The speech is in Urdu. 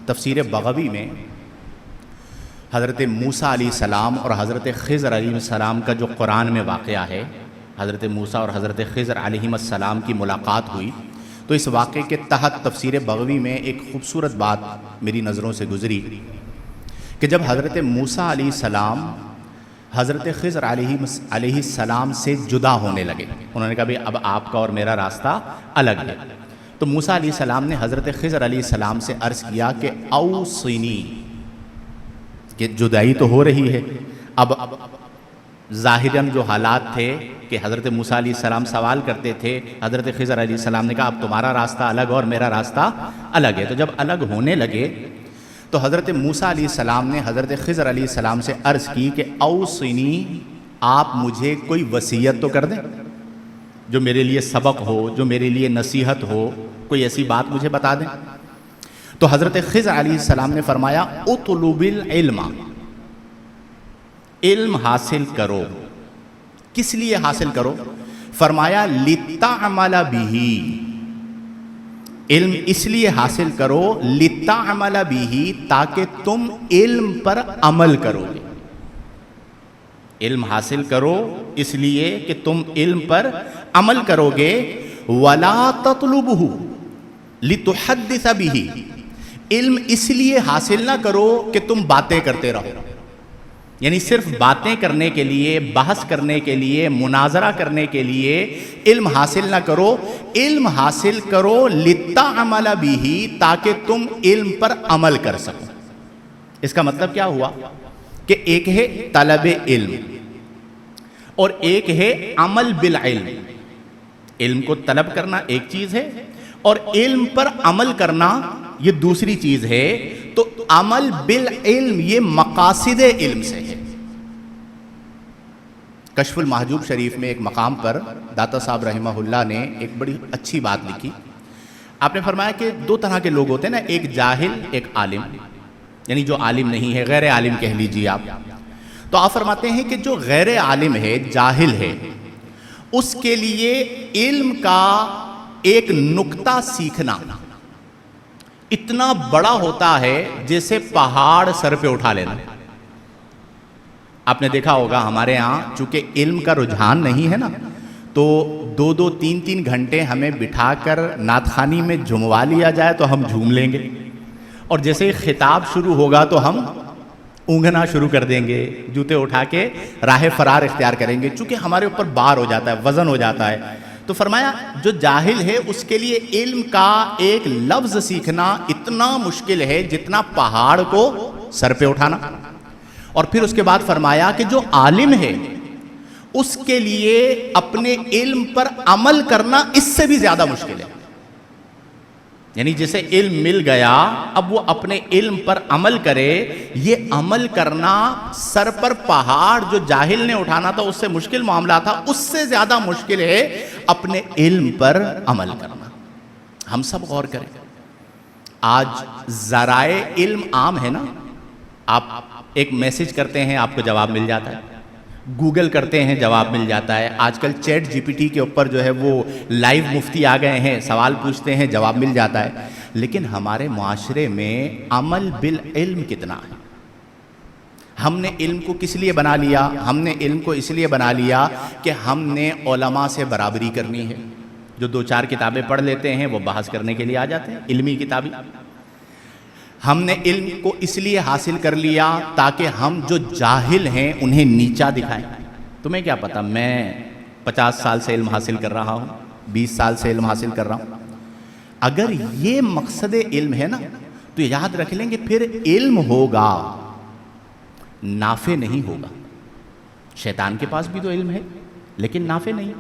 تفسیر بغوی میں حضرت موسیٰ علیہ السلام اور حضرت خضر علیہ السلام کا جو قرآن میں واقعہ ہے، حضرت موسیٰ اور حضرت خضر علیہ السلام کی ملاقات ہوئی، تو اس واقعے کے تحت تفسیر بغوی میں ایک خوبصورت بات میری نظروں سے گزری کہ جب حضرت موسیٰ علیہ السلام حضرت خضر علیہ السلام سے جدا ہونے لگے، انہوں نے کہا بھی اب آپ کا اور میرا راستہ الگ ہے، تو موسیٰ علیہ السلام نے حضرت خضر علیہ السلام سے عرض کیا کہ اوصنی، کہ جدائی تو ہو رہی ہے، اب ظاہراً جو حالات تھے کہ حضرت موسیٰ علیہ السلام سوال کرتے تھے، حضرت خضر علیہ السلام نے کہا اب تمہارا راستہ الگ اور میرا راستہ الگ ہے، تو جب الگ ہونے لگے تو حضرت موسیٰ علیہ السلام نے حضرت خضر علیہ السلام سے عرض کی کہ اوصنی، آپ مجھے کوئی وصیت تو کر دیں جو میرے لیے سبق ہو، جو میرے لیے نصیحت ہو، کوئی ایسی بات مجھے بتا دیں۔ تو حضرت خضر علیہ السلام نے فرمایا اطلب العلم، علم حاصل کرو۔ کس لیے حاصل کرو؟ فرمایا لتعمل بہ، علم اس لیے حاصل کرو لتعمل بہ، تاکہ تم علم پر عمل کرو گے۔ علم حاصل کرو اس لیے کہ تم علم پر عمل کرو گے۔ ولا تطلبہ لتحدث بہ، علم اس لیے حاصل نہ کرو کہ تم باتیں کرتے رہو، یعنی صرف باتیں کرنے کے لیے، بحث کرنے کے لیے، مناظرہ کرنے کے لیے علم حاصل نہ کرو، علم حاصل کرو لتعمل بہ، تاکہ تم علم پر عمل کر سکو۔ اس کا مطلب کیا ہوا کہ ایک ہے طلب علم اور ایک ہے عمل بالعلم۔ علم کو طلب کرنا ایک چیز ہے اور علم پر عمل کرنا یہ دوسری چیز ہے۔ تو عمل بالعلم یہ مقاصد علم سے ہے۔ کشف المحجوب شریف میں ایک مقام پر داتا صاحب رحمہ اللہ نے ایک بڑی اچھی بات لکھی۔ آپ نے فرمایا کہ دو طرح کے لوگ ہوتے ہیں نا، ایک جاہل ایک عالم، یعنی جو عالم نہیں ہے، غیر عالم کہہ لیجیے آپ۔ تو آپ فرماتے ہیں کہ جو غیر عالم ہے، جاہل ہے، اس کے لیے علم کا ایک نکتہ سیکھنا اتنا بڑا ہوتا ہے جیسے پہاڑ سر پہ اٹھا لینا۔ آپ نے دیکھا ہوگا ہمارے ہاں چونکہ علم کا رجحان نہیں ہے نا، تو دو دو تین تین گھنٹے ہمیں بٹھا کر نعت خوانی میں جھموا لیا جائے تو ہم جھوم لیں گے، اور جیسے ہی خطاب شروع ہوگا تو ہم اونگنا شروع کر دیں گے، جوتے اٹھا کے راہ فرار اختیار کریں گے، چونکہ ہمارے اوپر بار ہو جاتا ہے، وزن ہو جاتا ہے۔ تو فرمایا جو جاہل ہے اس کے لیے علم کا ایک لفظ سیکھنا اتنا مشکل ہے جتنا پہاڑ کو سر پہ اٹھانا۔ اور پھر اس کے بعد فرمایا کہ جو عالم ہے اس کے لیے اپنے علم پر عمل کرنا اس سے بھی زیادہ مشکل ہے، یعنی جسے علم مل گیا اب وہ اپنے علم پر عمل کرے، یہ عمل کرنا سر پر پہاڑ جو جاہل نے اٹھانا تھا اس سے مشکل معاملہ تھا، اس سے زیادہ مشکل ہے اپنے علم پر عمل کرنا۔ ہم سب غور کریں، آج ذرائع علم عام ہے نا، آپ ایک میسج کرتے ہیں آپ کو جواب مل جاتا ہے، گوگل کرتے ہیں جواب مل جاتا ہے، آج کل چیٹ جی پی ٹی کے اوپر جو ہے وہ لائیو مفتی آ گئے ہیں، سوال پوچھتے ہیں جواب مل جاتا ہے۔ لیکن ہمارے معاشرے میں عمل بالعلم کتنا ہے؟ ہم نے علم کو کس لیے بنا لیا؟ ہم نے علم کو اس لیے بنا لیا کہ ہم نے علماء سے برابری کرنی ہے۔ جو دو چار کتابیں پڑھ لیتے ہیں وہ بحث کرنے کے لیے آ جاتے ہیں، علمی کتابیں۔ ہم نے علم کو اس لیے حاصل کر لیا تاکہ ہم جو جاہل ہیں انہیں نیچا دکھائیں۔ تمہیں کیا پتا، میں 50 سال سے علم حاصل کر رہا ہوں، 20 سال سے علم حاصل کر رہا ہوں۔ اگر یہ مقصد علم ہے نا تو یاد رکھ لیں کہ پھر علم ہوگا، نافع نہیں ہوگا۔ شیطان کے پاس بھی تو علم ہے لیکن نافع نہیں۔